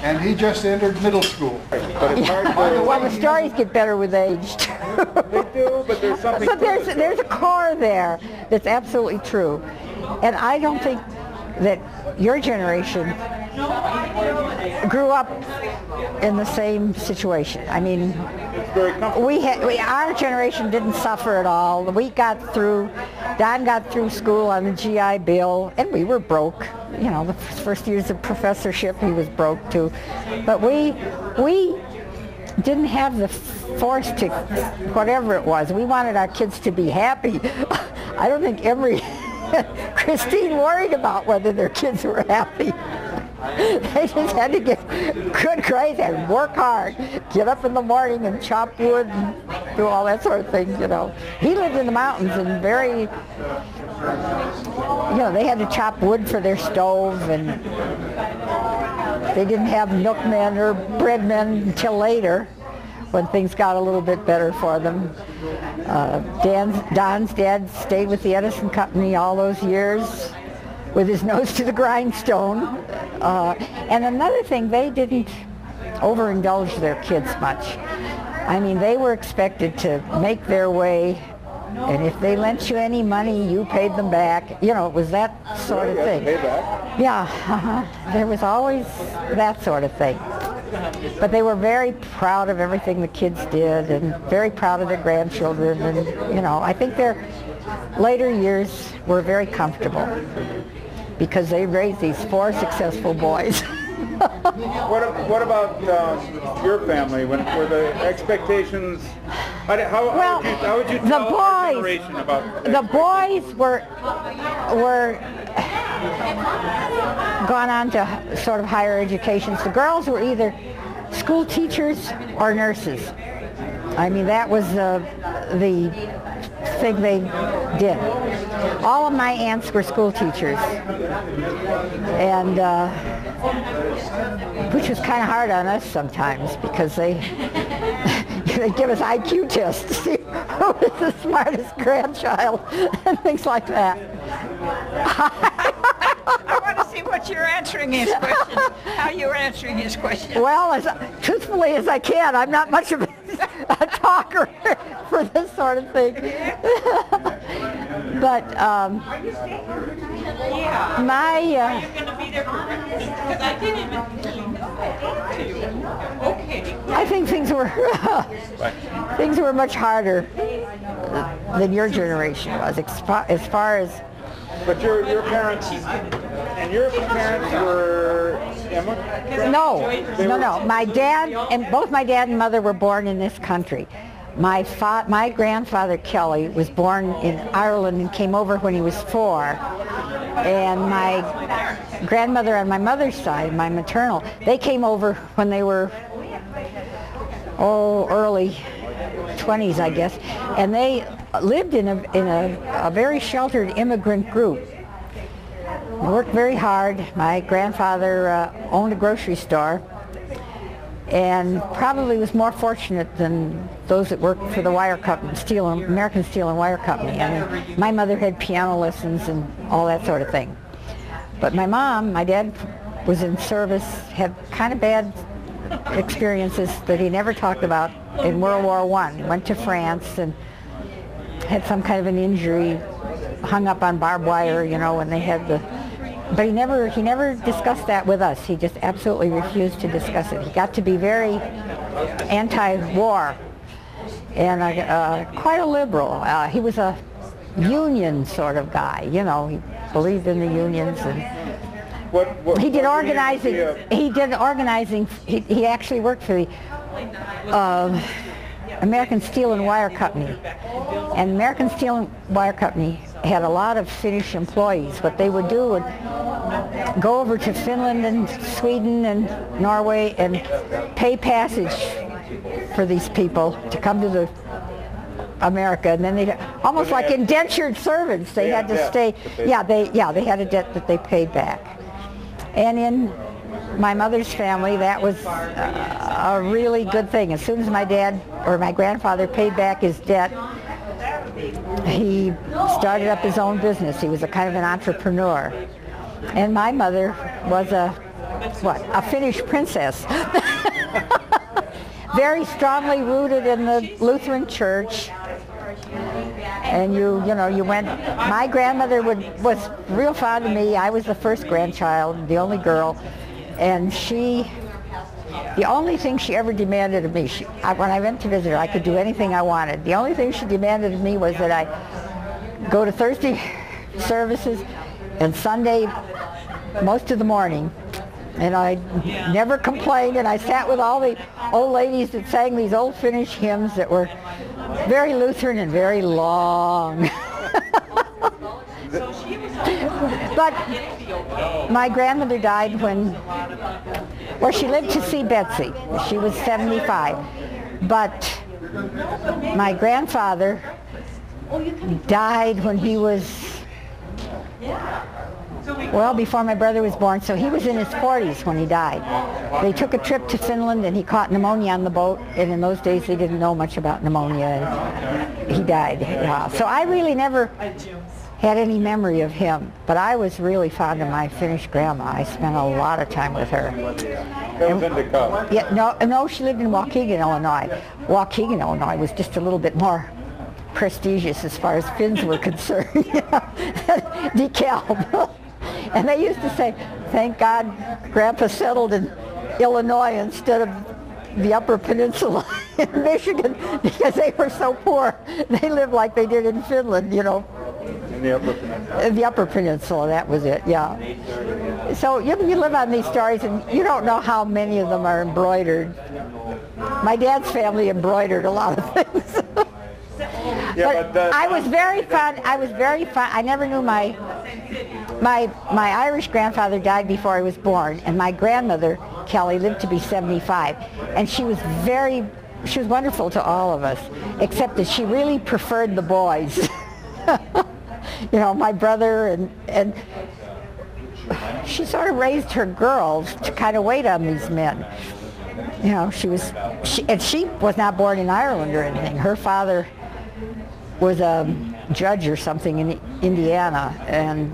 and he just entered middle school. But it's hard to... Well, the stories get better with age. They do, but there's something... But there's a core there that's absolutely true. And I don't think that your generation grew up in the same situation. I mean, It's very comfortable. our generation didn't suffer at all. We got through, Don got through school on the GI Bill, and we were broke. You know, the first years of professorship, he was broke too. But we didn't have the force to, whatever it was. We wanted our kids to be happy. I don't think Christine worried about whether their kids were happy. They just had to get good grades and work hard. Get up in the morning and chop wood and do all that sort of thing, you know. He lived in the mountains and very, you know, they had to chop wood for their stove, and they didn't have milkmen or breadmen until later, when things got a little bit better for them. Don's dad stayed with the Edison Company all those years with his nose to the grindstone. And another thing, they didn't overindulge their kids much. I mean, they were expected to make their way, and if they lent you any money, you paid them back. You know, it was that sort of thing. Yeah, there was always that sort of thing. But they were very proud of everything the kids did, and very proud of their grandchildren, and you know, I think their later years were very comfortable because they raised these 4 successful boys. What about your family? Were the expectations? How would you tell our generation about the boys were gone on to sort of higher educations. The girls were either school teachers or nurses. I mean, that was the thing they did. All of my aunts were school teachers, and which was kind of hard on us sometimes because they'd give us IQ tests to see who was the smartest grandchild and things like that. I want to see what you're answering his question, how you're answering his question. Well, as truthfully as I can. I'm not much of a talker for this sort of thing. But my... Are you going to be there for breakfast? Because I didn't even... Okay. I think things were much harder than your generation was, as far as... But your parents were immigrants? No. My dad and both my dad and mother were born in this country. My grandfather Kelly was born in Ireland and came over when he was 4. And my grandmother on my mother's side, my maternal, they came over when they were early 20s, I guess, and they lived in a very sheltered immigrant group. They worked very hard. My grandfather owned a grocery store and probably was more fortunate than those that worked for the wire company, American Steel and Wire Company. I mean, my mother had piano lessons and all that sort of thing. But my dad was in service, had kind of bad experiences that he never talked about in World War I. He went to France and had some kind of an injury, hung up on barbed wire, you know, when they had the... But he never discussed that with us. He just absolutely refused to discuss it. He got to be very anti-war and quite a liberal. He was a union sort of guy, you know. He believed in the unions, and he did organizing. He actually worked for the American Steel and Wire Company. And American Steel and Wire Company had a lot of Finnish employees. What they would do would go over to Finland and Sweden and Norway and pay passage for these people to come to America, and then they almost like indentured servants. They had to stay. They had a debt that they paid back. And in my mother's family, that was a really good thing. As soon as my dad or my grandfather paid back his debt, he started up his own business. He was a kind of an entrepreneur. And my mother was a what, a Finnish princess. Very strongly rooted in the Lutheran Church. And you went, my grandmother was real fond of me. I was the first grandchild, the only girl. And the only thing she ever demanded of me, when I went to visit her, I could do anything I wanted. The only thing she demanded of me was that I go to Thursday services and Sunday most of the morning. And I never complained, and I sat with all the old ladies that sang these old Finnish hymns that were very Lutheran and very long. But my grandmother died well, she lived to see Betsy. She was 75. But my grandfather died when he was, well, before my brother was born, so he was in his 40s when he died. They took a trip to Finland and he caught pneumonia on the boat, and in those days they didn't know much about pneumonia, and he died. So I really never had any memory of him, but I was really fond of my Finnish grandma. I spent a lot of time with her. No, she lived in Waukegan, Illinois. Waukegan, Illinois was just a little bit more prestigious as far as Finns were concerned. DeKalb. And they used to say, thank God Grandpa settled in Illinois instead of the Upper Peninsula in Michigan, because they were so poor. They lived like they did in Finland, In the Upper Peninsula. The Upper Peninsula, that was it, yeah. So you live on these stories, and you don't know how many of them are embroidered. My dad's family embroidered a lot of things. But I was very fond. I never knew my Irish grandfather died before I was born, and my grandmother Kelly lived to be 75, and she was wonderful to all of us, except that she really preferred the boys. My brother, and she sort of raised her girls to kind of wait on these men. She was not born in Ireland or anything. Her father was a judge or something in Indiana, and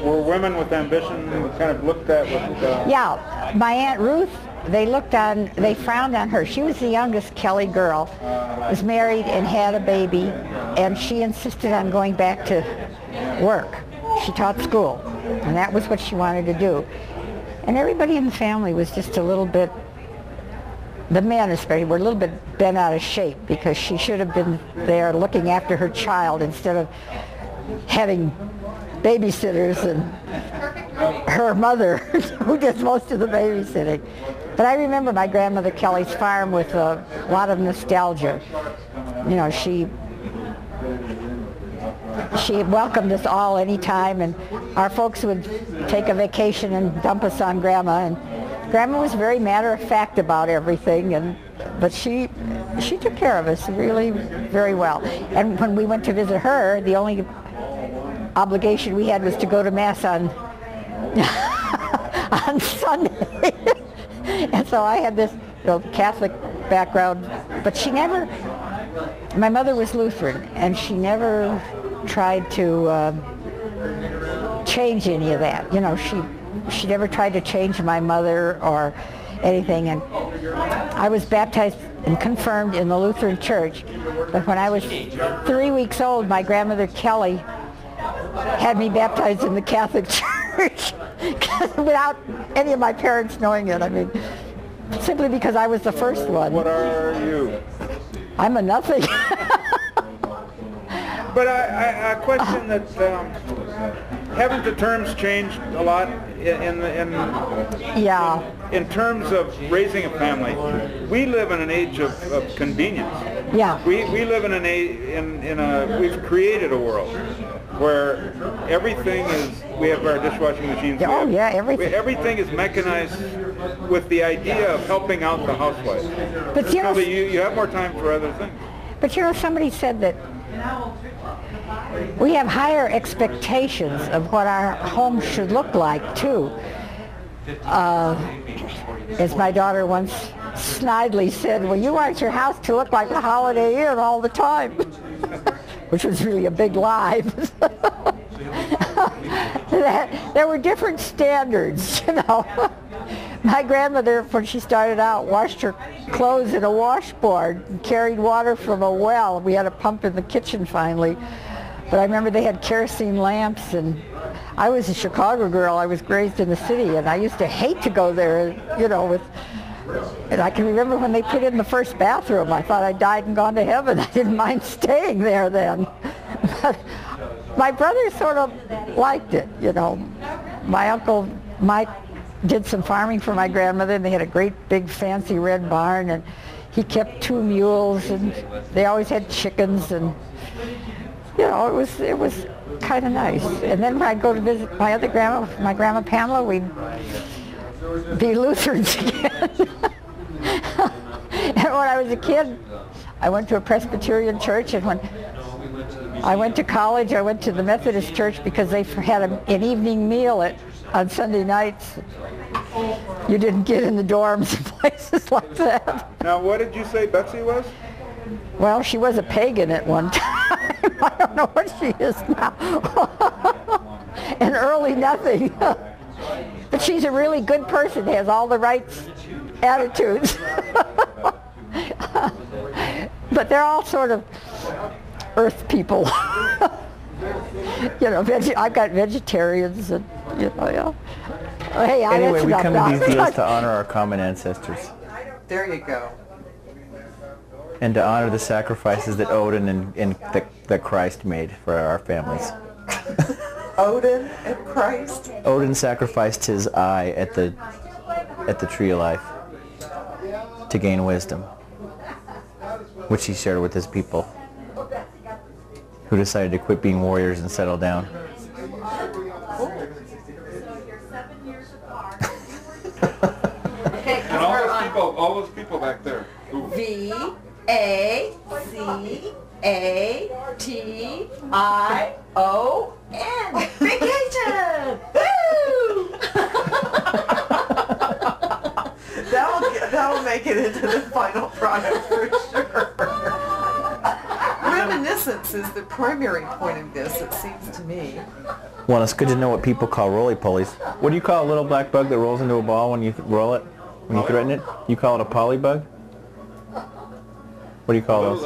were women with ambition kind of looked at with yeah, my Aunt Ruth, they frowned on her. She was the youngest Kelly girl, was married and had a baby, and she insisted on going back to work. She taught school, and that was what she wanted to do. And everybody in the family was just a little bit, the men especially, were a little bit bent out of shape, because she should have been there looking after her child instead of having babysitters and her mother who did most of the babysitting. But I remember my grandmother Kelly's farm with a lot of nostalgia. She welcomed us all anytime, and our folks would take a vacation and dump us on Grandma, and Grandma was very matter-of-fact about everything, but she took care of us really very well. And when we went to visit her, the only obligation we had was to go to Mass on Sunday. And so I had this Catholic background, but my mother was Lutheran, and she never tried to change any of that. She never tried to change my mother or anything. And I was baptized and confirmed in the Lutheran Church, but when I was 3 weeks old, my grandmother Kelly had me baptized in the Catholic Church without any of my parents knowing it. I mean, simply because I was the first one. What are you? I'm a nothing. But a question that haven't the terms changed a lot in terms of raising a family? We live in an age of convenience. Yeah. We live we've created a world where everything is, we have our dishwashing machines. Everything. Everything is mechanized with the idea of helping out the housewife. But so that you have more time for other things. But somebody said that we have higher expectations of what our home should look like, too. As my daughter once snidely said, well, you want your house to look like the Holiday Inn all the time, which was really a big lie. There were different standards, My grandmother, when she started out, washed her clothes in a washboard and carried water from a well. We had a pump in the kitchen finally. But I remember they had kerosene lamps, and I was a Chicago girl. I was raised in the city, and I used to hate to go there, you know, and I can remember when they put in the first bathroom. I thought I died and gone to heaven. I didn't mind staying there then. But my brother sort of liked it, you know. My uncle Mike did some farming for my grandmother, and they had a great big fancy red barn, and he kept 2 mules, and they always had chickens, and you know, it was kind of nice. And then when I'd go to visit my other grandma, my grandma Pamela, we'd be Lutherans again. And when I was a kid, I went to a Presbyterian church, and when I went to college, I went to the Methodist church because they had an evening meal on Sunday nights. You didn't get in the dorms and places like that. Now, what did you say Betsy was? Well, she was a pagan at one time. I don't know what she is now. An early nothing. But she's a really good person, has all the right attitudes. But they're all sort of earth people. You know, I've got vegetarians, and you know, yeah. Hey, anyway, we come to these deals to honor our common ancestors. There you go. And to honor the sacrifices that Odin and that Christ made for our families. Odin and Christ? Odin sacrificed his eye at the tree of life to gain wisdom, which he shared with his people, who decided to quit being warriors and settle down. And all those people back there. Ooh. V-A-C-A-T-I-O-N. Vacation! Woo! That'll make it into the final product for sure. Reminiscence is the primary point of this, it seems to me. Well, it's good to know what people call roly-polies. What do you call a little black bug that rolls into a ball when you roll it? When you threaten it? You call it a polybug? What do you call those?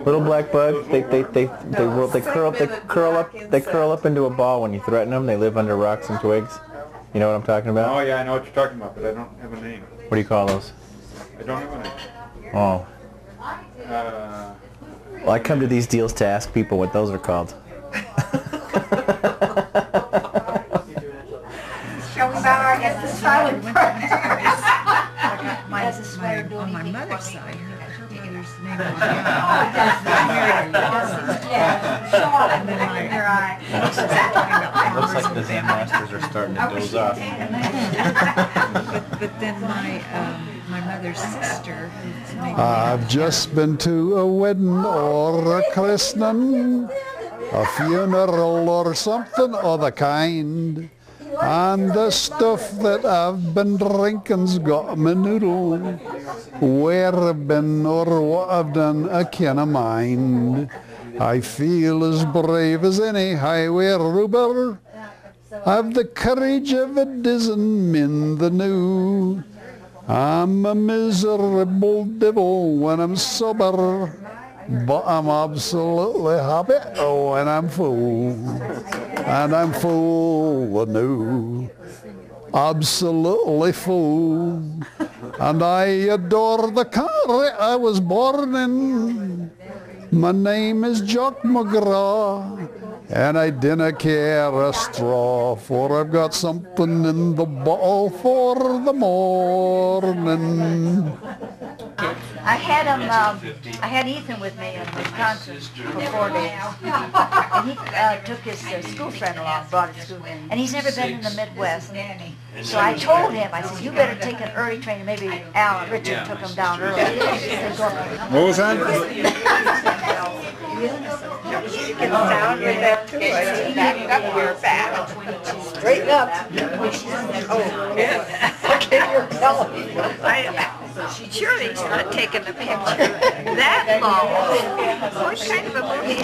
Little black bugs. They curl up into a ball when you threaten them. They live under rocks and twigs. You know what I'm talking about? Oh yeah, I know what you're talking about, but I don't have a name. What do you call those? I don't have a name. Oh. Well, I come to these deals to ask people what those are called. Shall we bow our heads in silent prayer? On my mother's side, her brother's name was and then Looks like the Zen masters are starting to doze off. but then my mother's sister, whose name I've just been to a wedding or a christening, a funeral or something of the kind. And the stuff that I've been drinking's got me noodle. Where I've been or what I've done, I canna mind. I feel as brave as any highway robber. I've the courage of a dozen men that knew. I'm a miserable devil when I'm sober, but I'm absolutely happy when I'm full. And I'm full anew, absolutely full. And I adore the country I was born in. My name is Jock McGraw, and I dinna care a straw, for I've got something in the bottle for the morning. I had Ethan with me in Wisconsin for 4 days, and he took his school friend along, brought his school, and he's never been in the Midwest. So I told him, I said, you better take an early train. Maybe Al and Richard took him down early. What was that? Straighten up. Oh, okay, you're telling me. Surely he's not taking the picture that long. What kind of a movie?